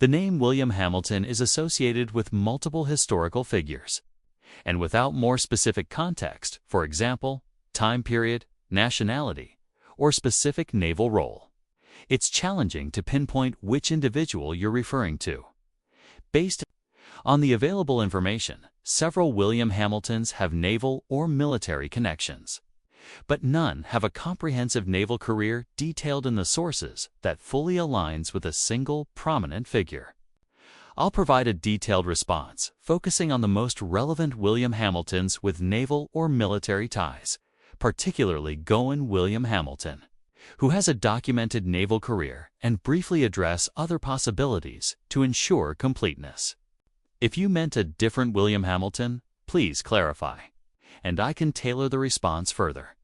The name William Hamilton is associated with multiple historical figures, and without more specific context, for example, time period, nationality, or specific naval role, it's challenging to pinpoint which individual you're referring to. Based on the available information, several William Hamiltons have naval or military connections, but none have a comprehensive naval career detailed in the sources that fully aligns with a single prominent figure. I'll provide a detailed response, focusing on the most relevant William Hamiltons with naval or military ties, particularly Gowan William Hamilton, who has a documented naval career, and briefly address other possibilities to ensure completeness. If you meant a different William Hamilton, please clarify, and I can tailor the response further.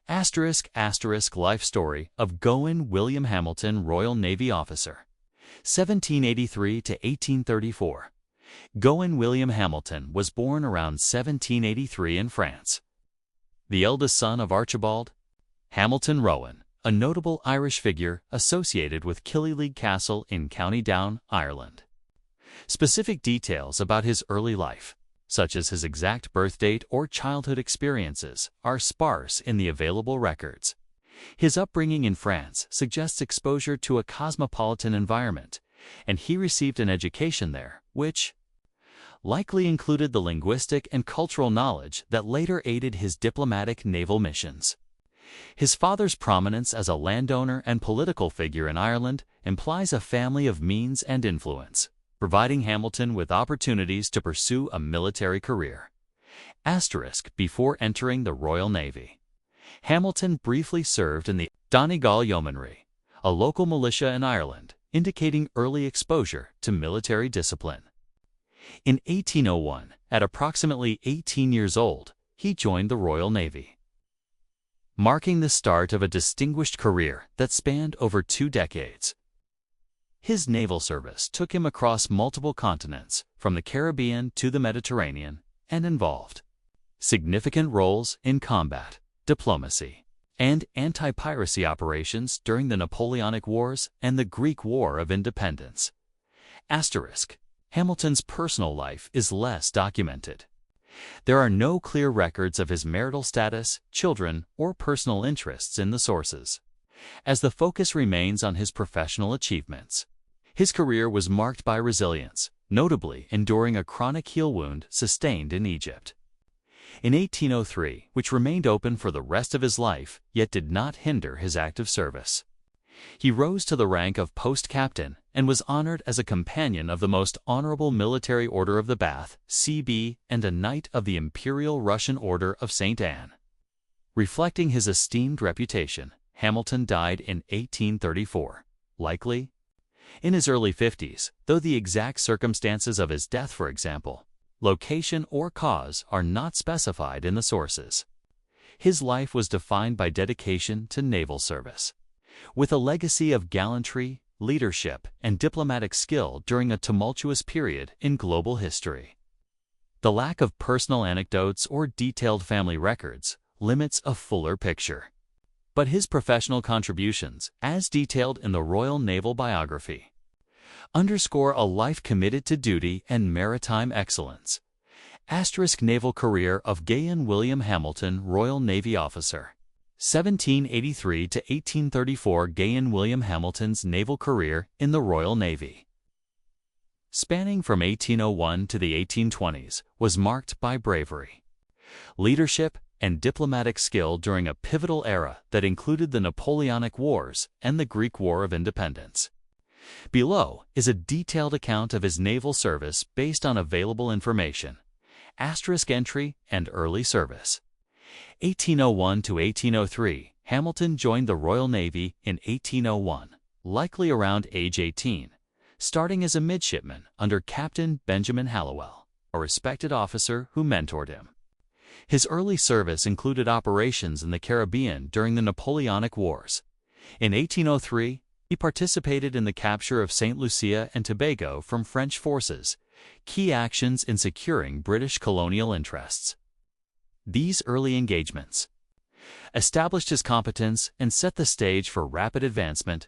*** Life story of Gowan William Hamilton, Royal Navy officer, 1783 to 1834. Gowan William Hamilton was born around 1783 in France. The eldest son of Archibald Hamilton Rowan, a notable Irish figure associated with Killyleague Castle in County Down, Ireland. Specific details about his early life, such as his exact birth date or childhood experiences, are sparse in the available records. His upbringing in France suggests exposure to a cosmopolitan environment, and he received an education there, which likely included the linguistic and cultural knowledge that later aided his diplomatic naval missions. His father's prominence as a landowner and political figure in Ireland implies a family of means and influence, providing Hamilton with opportunities to pursue a military career. Before entering the Royal Navy, Hamilton briefly served in the Donegal Yeomanry, a local militia in Ireland, indicating early exposure to military discipline. In 1801, at approximately 18 years old, he joined the Royal Navy, marking the start of a distinguished career that spanned over 2 decades. His naval service took him across multiple continents, from the Caribbean to the Mediterranean, and involved significant roles in combat, diplomacy, and anti-piracy operations during the Napoleonic Wars and the Greek War of Independence. Hamilton's personal life is less documented. There are no clear records of his marital status, children, or personal interests in the sources, as the focus remains on his professional achievements. His career was marked by resilience, notably enduring a chronic heel wound sustained in Egypt in 1803, which remained open for the rest of his life, yet did not hinder his active service. He rose to the rank of post-captain and was honored as a companion of the Most Honorable Military Order of the Bath, CB, and a Knight of the Imperial Russian Order of St. Anne. Reflecting his esteemed reputation, Hamilton died in 1834, likely in his early 50s, though the exact circumstances of his death, for example, location or cause, are not specified in the sources. His life was defined by dedication to naval service, with a legacy of gallantry, leadership, and diplomatic skill during a tumultuous period in global history. The lack of personal anecdotes or detailed family records limits a fuller picture, but his professional contributions, as detailed in the Royal Naval Biography, underscore a life committed to duty and maritime excellence. Naval career of Gowan William Hamilton, Royal Navy officer, 1783 to 1834. Gowan William Hamilton's naval career in the Royal Navy, spanning from 1801 to the 1820s, was marked by bravery, leadership, and diplomatic skill during a pivotal era that included the Napoleonic Wars and the Greek War of Independence. Below is a detailed account of his naval service based on available information. Entry and early service. 1801 to 1803, Hamilton joined the Royal Navy in 1801, likely around age 18, starting as a midshipman under Captain Benjamin Hallowell, a respected officer who mentored him. His early service included operations in the Caribbean during the Napoleonic Wars. In 1803, he participated in the capture of St. Lucia and Tobago from French forces, key actions in securing British colonial interests. These early engagements established his competence and set the stage for rapid advancement.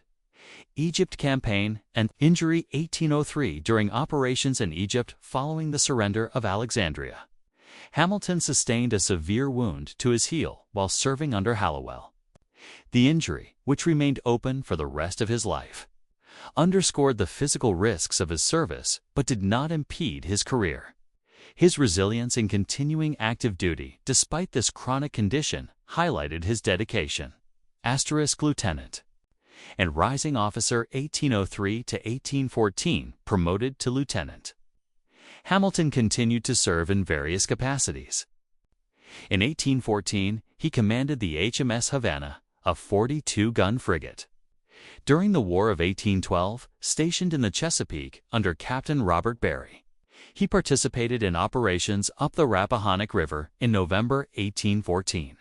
Egypt campaign and injury 1803 during operations in Egypt following the surrender of Alexandria. Hamilton sustained a severe wound to his heel while serving under Hallowell. The injury, which remained open for the rest of his life, underscored the physical risks of his service but did not impede his career. His resilience in continuing active duty despite this chronic condition highlighted his dedication. Lieutenant and rising officer 1803 to 1814 promoted to lieutenant. Hamilton continued to serve in various capacities. In 1814, he commanded the HMS Havana, a 42-gun frigate. During the War of 1812, stationed in the Chesapeake under Captain Robert Barry, he participated in operations up the Rappahannock River in November 1814.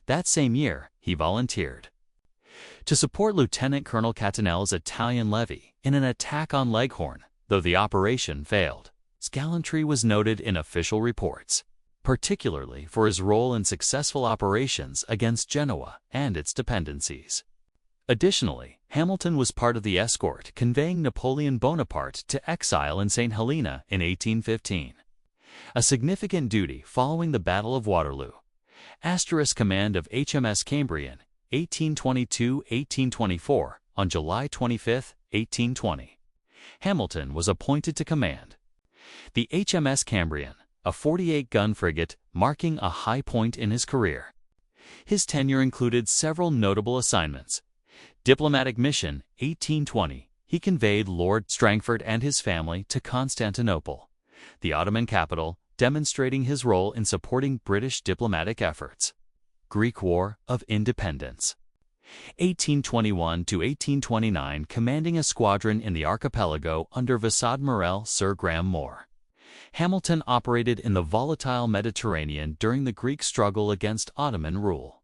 That same year, he volunteered to support Lieutenant Colonel Catanel's Italian levy in an attack on Leghorn, though the operation failed. His gallantry was noted in official reports, particularly for his role in successful operations against Genoa and its dependencies. Additionally, Hamilton was part of the escort conveying Napoleon Bonaparte to exile in St. Helena in 1815, a significant duty following the Battle of Waterloo. Command of HMS Cambrian, 1822-1824, on July 25, 1820. Hamilton was appointed to command the HMS Cambrian, a 48-gun frigate marking a high point in his career. His tenure included several notable assignments. Diplomatic mission, 1820, he conveyed Lord Strangford and his family to Constantinople, the Ottoman capital, demonstrating his role in supporting British diplomatic efforts. Greek War of Independence, 1821 to 1829, commanding a squadron in the archipelago under Vice-Admiral Sir Graham Moore. Hamilton operated in the volatile Mediterranean during the Greek struggle against Ottoman rule.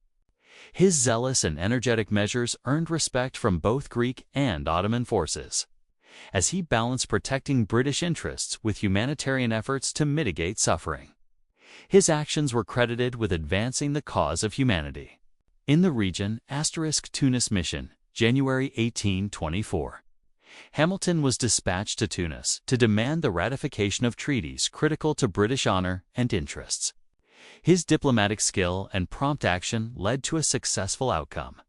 His zealous and energetic measures earned respect from both Greek and Ottoman forces, as he balanced protecting British interests with humanitarian efforts to mitigate suffering. His actions were credited with advancing the cause of humanity. In the region, Tunis mission, January 1824. Hamilton was dispatched to Tunis to demand the ratification of treaties critical to British honor and interests. His diplomatic skill and prompt action led to a successful outcome,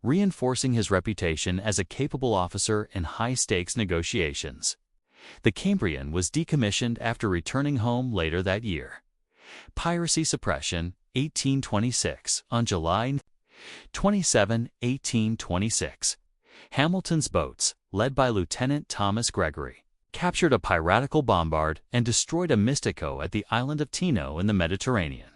reinforcing his reputation as a capable officer in high-stakes negotiations. The Cambrian was decommissioned after returning home later that year. Piracy suppression, 1826. On July 27, 1826, Hamilton's boats, led by Lieutenant Thomas Gregory, captured a piratical bombard and destroyed a Mystico at the island of Tino in the Mediterranean.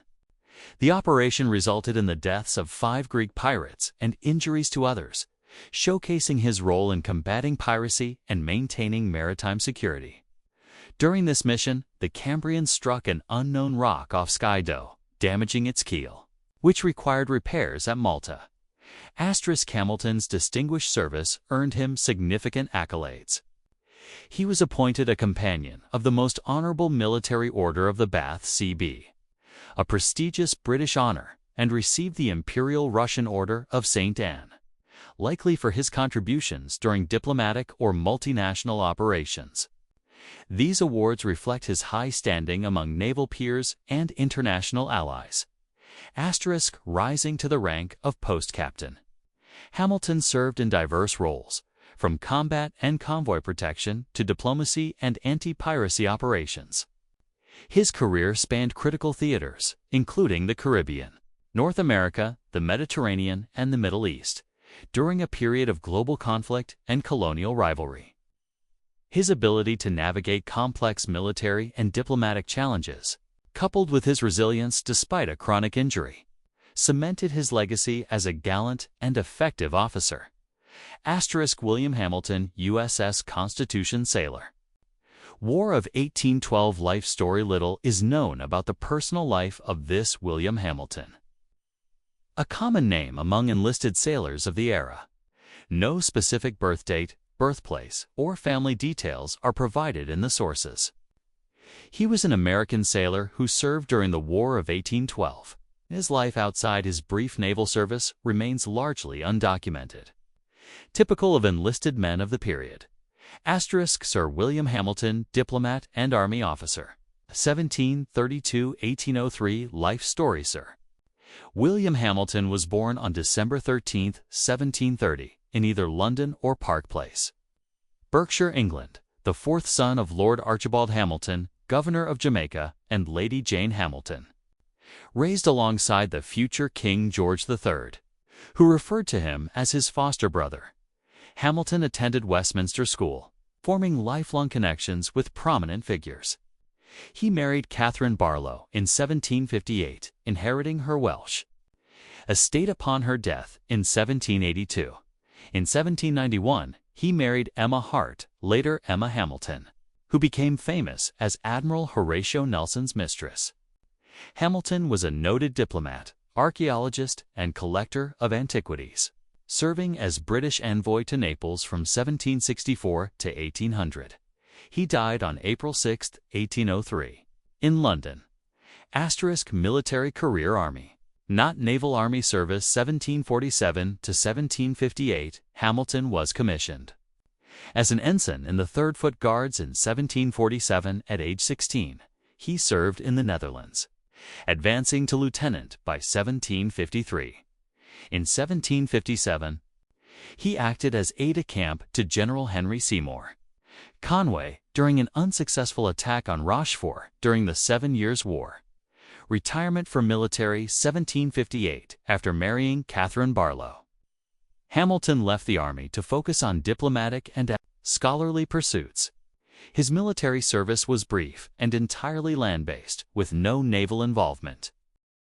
The operation resulted in the deaths of 5 Greek pirates and injuries to others, showcasing his role in combating piracy and maintaining maritime security. During this mission, the Cambrian struck an unknown rock off Skye-Doe, damaging its keel, which required repairs at Malta. Hamilton's distinguished service earned him significant accolades. He was appointed a Companion of the Most Honorable Military Order of the Bath CB, a prestigious British honor, and received the Imperial Russian Order of St. Anne, likely for his contributions during diplomatic or multinational operations. These awards reflect his high standing among naval peers and international allies. Rising to the rank of post captain. Hamilton served in diverse roles, from combat and convoy protection to diplomacy and anti-piracy operations. His career spanned critical theaters, including the Caribbean, North America, the Mediterranean, and the Middle East, during a period of global conflict and colonial rivalry. His ability to navigate complex military and diplomatic challenges, coupled with his resilience despite a chronic injury, cemented his legacy as a gallant and effective officer. William Hamilton, USS Constitution sailor. War of 1812 life story. Little is known about the personal life of this William Hamilton, a common name among enlisted sailors of the era. No specific birth date, birthplace, or family details are provided in the sources. He was an American sailor who served during the War of 1812. His life outside his brief naval service remains largely undocumented. typical of enlisted men of the period. Asterisk Sir William Hamilton, diplomat and army officer. 1732–1803 Life story. Sir William Hamilton was born on December 13, 1730, in either London or Park Place, Berkshire, England, the fourth son of Lord Archibald Hamilton, Governor of Jamaica, and Lady Jane Hamilton. Raised alongside the future King George III, who referred to him as his foster brother, Hamilton attended Westminster School, forming lifelong connections with prominent figures. He married Catherine Barlow in 1758, inheriting her Welsh estate upon her death in 1782. In 1791, he married Emma Hart, later Emma Hamilton, who became famous as Admiral Horatio Nelson's mistress. Hamilton was a noted diplomat, archaeologist, and collector of antiquities, serving as British envoy to Naples from 1764 to 1800. He died on April 6, 1803, in London. Asterisk Military career. Army, not Naval Army service. 1747 to 1758, Hamilton was commissioned as an ensign in the 3rd Foot Guards in 1747. At age 16, he served in the Netherlands, advancing to lieutenant by 1753. In 1757, he acted as aide-de-camp to General Henry Seymour Conway during an unsuccessful attack on Rochefort during the 7 Years' War. Retirement from military. 1758, after marrying Catherine Barlow, Hamilton left the army to focus on diplomatic and scholarly pursuits. His military service was brief and entirely land-based, with no naval involvement.